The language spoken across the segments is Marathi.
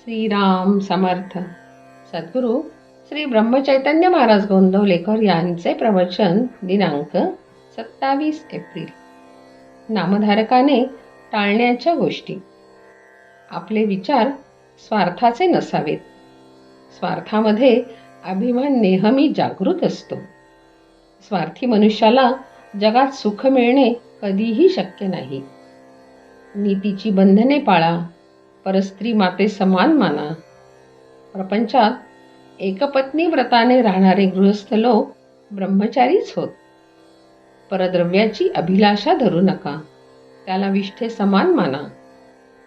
श्रीराम समर्थ. सद्गुरू श्री ब्रह्मचैतन्य महाराज गोंदवलेकर यांचे प्रवचन दिनांक 27 एप्रिल. नामधारकाने टाळण्याच्या गोष्टी. आपले विचार स्वार्थाचे नसावेत. स्वार्थामध्ये अभिमान नेहमी जागृत असतो. स्वार्थी मनुष्याला जगात सुख मिळणे कधीही शक्य नाही. नीतीची बंधने पाळा. परस्त्री माते समान माना. प्रपंचात एकपत्नी व्रताने राहणारे गृहस्थ लोक ब्रह्मचारीच होत. परद्रव्याची अभिलाषा धरू नका. त्याला विष्ठे समान माना.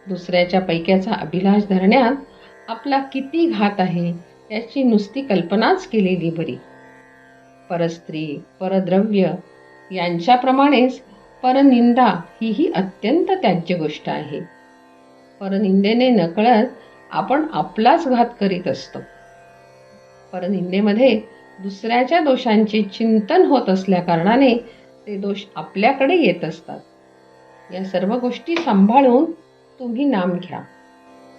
दुसऱ्याच्या पैक्याचा अभिलाष धरण्यात आपला किती घात आहे याची नुसती कल्पनाच केलेली बरी. परस्त्री, परद्रव्य यांच्याप्रमाणेच परनिंदा ही अत्यंत त्याज्य गोष्ट आहे. परनिंदेने नकळत आपण आपलाच घात करीत असतो. परनिंदेमध्ये दुसऱ्याच्या दोषांचे चिंतन होत असल्याकारणाने ते दोष आपल्याकडे येत असतात. या सर्व गोष्टी सांभाळून तुम्ही नाम घ्या.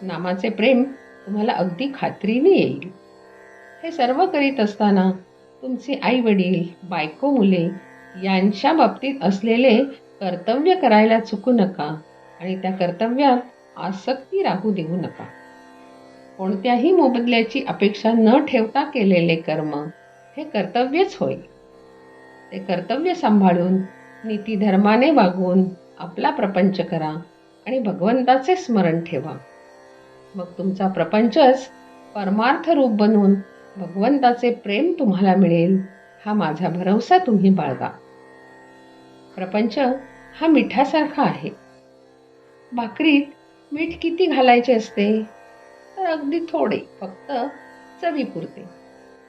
नामाचे प्रेम तुम्हाला अगदी खात्रीने येईल. हे सर्व करीत असताना तुमचे आई वडील, बायको, मुले यांच्या बाबतीत असलेले कर्तव्य करायला चुकू नका आणि त्या कर्तव्यात आसक्ती राहू देऊ नका. कोणत्याही मोबदल्याची अपेक्षा न ठेवता केलेले कर्म हे कर्तव्यच होय. ते कर्तव्य सांभाळून नीतिधर्माने वागून आपला प्रपंच करा आणि भगवंताचे स्मरण ठेवा. मग तुमचा प्रपंचच परमार्थ रूप बनून भगवंताचे प्रेम तुम्हाला मिळेल हा माझा भरवसा तुम्ही बाळगा. प्रपंच हा मिठासारखा आहे. भाकरीत मीठ किती घालायचे असते तर अगदी थोडे, फक्त चवीपुरते.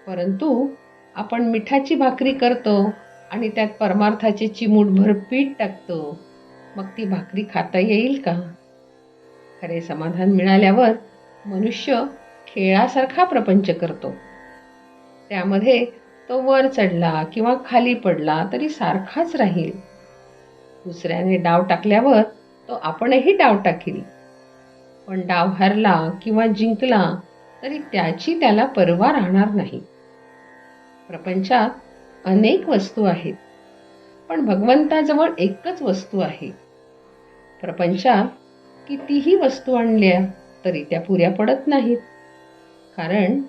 परंतु आपण मिठाची भाकरी करतो आणि त्यात परमार्थाचे चिमूटभर पीठ टाकतो. मग ती भाकरी खाता येईल का? खरे समाधान मिळाल्यावर मनुष्य खेळासारखा प्रपंच करतो. त्यामध्ये तो वर चढला किंवा खाली पडला तरी सारखाच राहील. दुसऱ्याने डाव टाकल्यावर तो आपणही डाव टाकील. पण डाव हरला किंवा जिंकला तरी त्याची त्याला पर्वा राहणार नाही. प्रपंचात अनेक वस्तू आहेत, पण भगवंताजवळ एकच वस्तू आहे. प्रपंचात कितीही वस्तू आणल्या तरी त्या पुऱ्या पडत नाहीत. कारण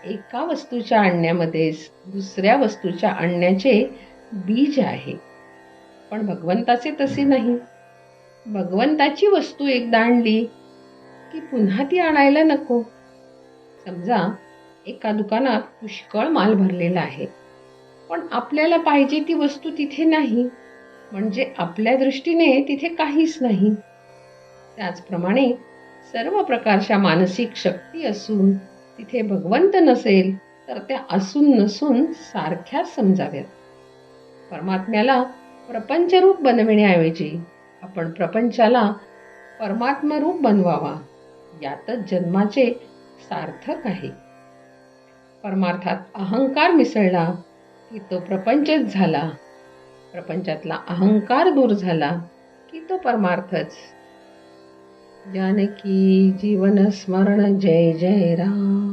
एका वस्तूच्या आणण्यामध्येच दुसऱ्या वस्तूच्या आणण्याचे बीज आहे. पण भगवंताचे तसे नाही. भगवंताची वस्तू एकदा आणली की पुन्हा ती आणायला नको. समजा एका दुकानात पुष्कळ माल भरलेला आहे, पण आपल्याला पाहिजे ती वस्तू तिथे नाही, म्हणजे आपल्या दृष्टीने तिथे काहीच नाही. त्याचप्रमाणे सर्व प्रकारच्या मानसिक शक्ती असून तिथे भगवंत नसेल तर त्या असून नसून सारख्याच समजाव्यात. परमात्म्याला प्रपंचरूप बनविण्याऐवजी आपण प्रपंचाला परमात्मरूप बनवावा. यातच जन्माचे सार्थक आहे. परमार्थात अहंकार मिसळला की तो प्रपंचच झाला. प्रपंचातला अहंकार दूर झाला की तो परमार्थच. जानकी जीवन स्मरण. जय जय राम.